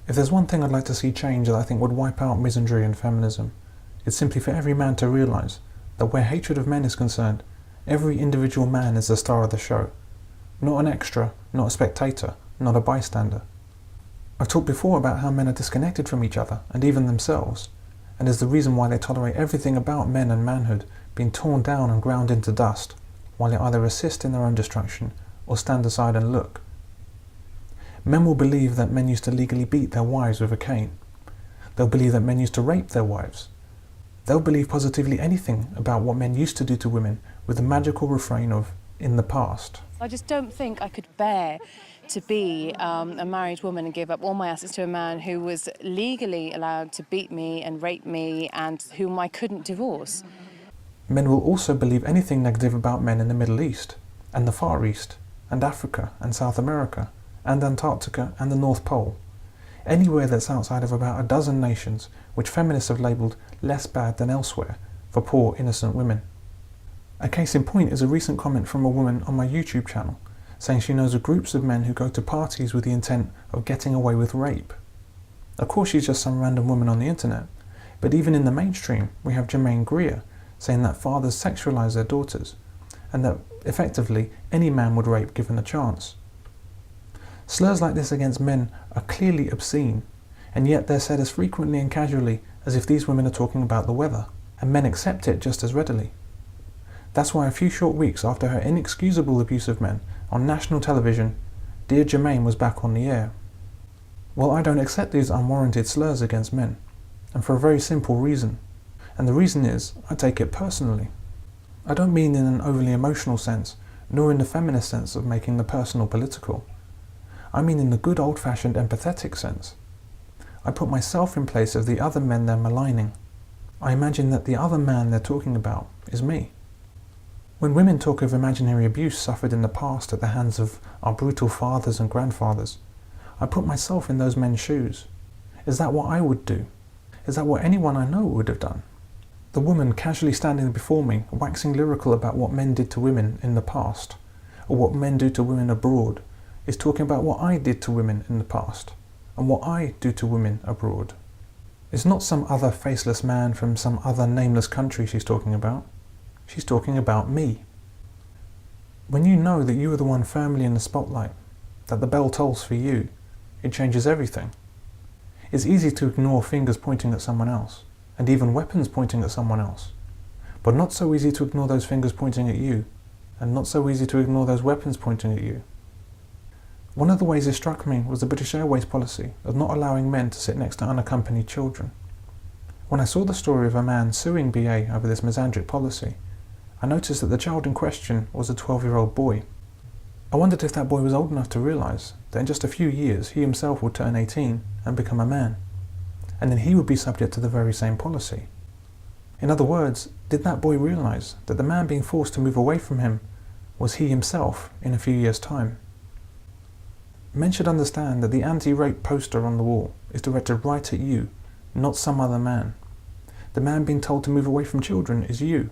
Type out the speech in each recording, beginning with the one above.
If there's one thing I'd like to see change that I think would wipe out misandry and feminism, it's simply for every man to realise that where hatred of men is concerned, every individual man is the star of the show. Not an extra, not a spectator, not a bystander. I've talked before about how men are disconnected from each other and even themselves, and is the reason why they tolerate everything about men and manhood being torn down and ground into dust, while they either assist in their own destruction or stand aside and look. Men will believe that men used to legally beat their wives with a cane. They'll believe that men used to rape their wives. They'll believe positively anything about what men used to do to women with the magical refrain of, "in the past." I just don't think I could bear to be a married woman and give up all my assets to a man who was legally allowed to beat me and rape me and whom I couldn't divorce. Men will also believe anything negative about men in the Middle East, and the Far East, and Africa, and South America, and Antarctica, and the North Pole. Anywhere that's outside of about a dozen nations which feminists have labelled less bad than elsewhere for poor, innocent women. A case in point is a recent comment from a woman on my YouTube channel saying she knows of groups of men who go to parties with the intent of getting away with rape. Of course she's just some random woman on the internet, but even in the mainstream we have Jermaine Greer saying that fathers sexualise their daughters and that effectively any man would rape given a chance. Slurs like this against men are clearly obscene, and yet they're said as frequently and casually as if these women are talking about the weather, and men accept it just as readily. That's why a few short weeks after her inexcusable abuse of men on national television, dear Jermaine was back on the air. Well, I don't accept these unwarranted slurs against men, and for a very simple reason, and the reason is I take it personally. I don't mean in an overly emotional sense, nor in the feminist sense of making the personal political. I mean in the good old-fashioned empathetic sense. I put myself in place of the other men they're maligning. I imagine that the other man they're talking about is me. When women talk of imaginary abuse suffered in the past at the hands of our brutal fathers and grandfathers, I put myself in those men's shoes. Is that what I would do? Is that what anyone I know would have done? The woman casually standing before me, waxing lyrical about what men did to women in the past, or what men do to women abroad, is talking about what I did to women in the past, and what I do to women abroad. It's not some other faceless man from some other nameless country she's talking about. She's talking about me. When you know that you are the one firmly in the spotlight, that the bell tolls for you, it changes everything. It's easy to ignore fingers pointing at someone else, and even weapons pointing at someone else, but not so easy to ignore those fingers pointing at you, and not so easy to ignore those weapons pointing at you. One of the ways it struck me was the British Airways policy of not allowing men to sit next to unaccompanied children. When I saw the story of a man suing BA over this misandric policy, I noticed that the child in question was a 12-year-old boy. I wondered if that boy was old enough to realise that in just a few years he himself would turn 18 and become a man, and then he would be subject to the very same policy. In other words, did that boy realise that the man being forced to move away from him was he himself in a few years' time? Men should understand that the anti-rape poster on the wall is directed right at you, not some other man. The man being told to move away from children is you.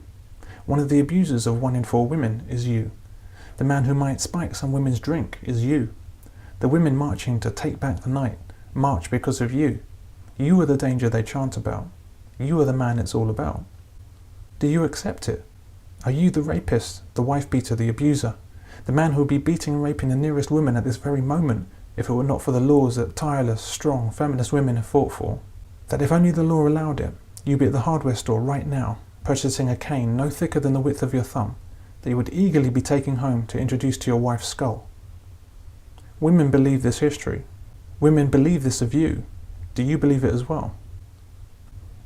One of the abusers of 1 in 4 women is you. The man who might spike some women's drink is you. The women marching to take back the night march because of you. You are the danger they chant about. You are the man it's all about. Do you accept it? Are you the rapist, the wife beater, the abuser? The man who would be beating and raping the nearest woman at this very moment if it were not for the laws that tireless, strong, feminist women have fought for? That if only the law allowed it, you'd be at the hardware store right now, purchasing a cane no thicker than the width of your thumb, that you would eagerly be taking home to introduce to your wife's skull. Women believe this history. Women believe this of you. Do you believe it as well?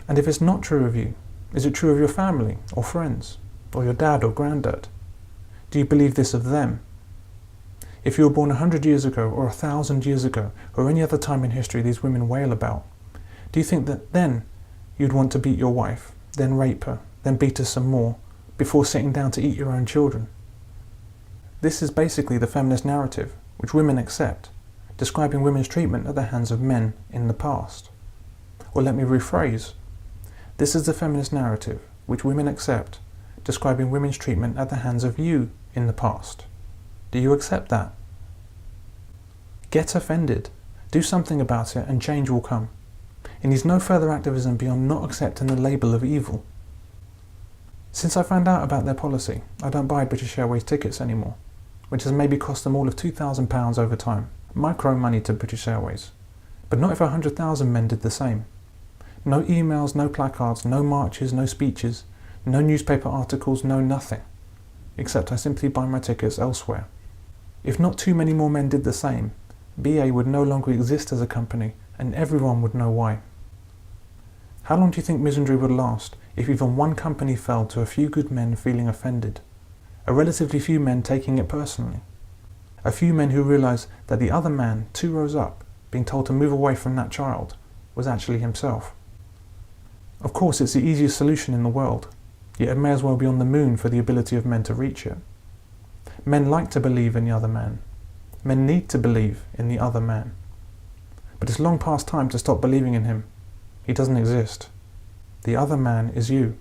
And if it's not true of you, is it true of your family or friends, or your dad or granddad? Do you believe this of them? If you were born 100 years ago, or 1,000 years ago, or any other time in history these women wail about, do you think that then you'd want to beat your wife, then rape her, then beat her some more, before sitting down to eat your own children? This is basically the feminist narrative, which women accept, describing women's treatment at the hands of men in the past. Or let me rephrase. This is the feminist narrative, which women accept, describing women's treatment at the hands of you in the past. Do you accept that? Get offended. Do something about it and change will come. It needs no further activism beyond not accepting the label of evil. Since I found out about their policy, I don't buy British Airways tickets anymore, which has maybe cost them all of £2,000 over time. Micro money to British Airways. But not if 100,000 men did the same. No emails, no placards, no marches, no speeches, no newspaper articles, no nothing. Except I simply buy my tickets elsewhere. If not too many more men did the same, BA would no longer exist as a company, and everyone would know why. How long do you think misery would last if even one company fell to a few good men feeling offended? A relatively few men taking it personally. A few men who realised that the other man, 2 rows up, being told to move away from that child, was actually himself. Of course, it's the easiest solution in the world, yet it may as well be on the moon for the ability of men to reach it. Men like to believe in the other man. Men need to believe in the other man. But it's long past time to stop believing in him. He doesn't exist. The other man is you.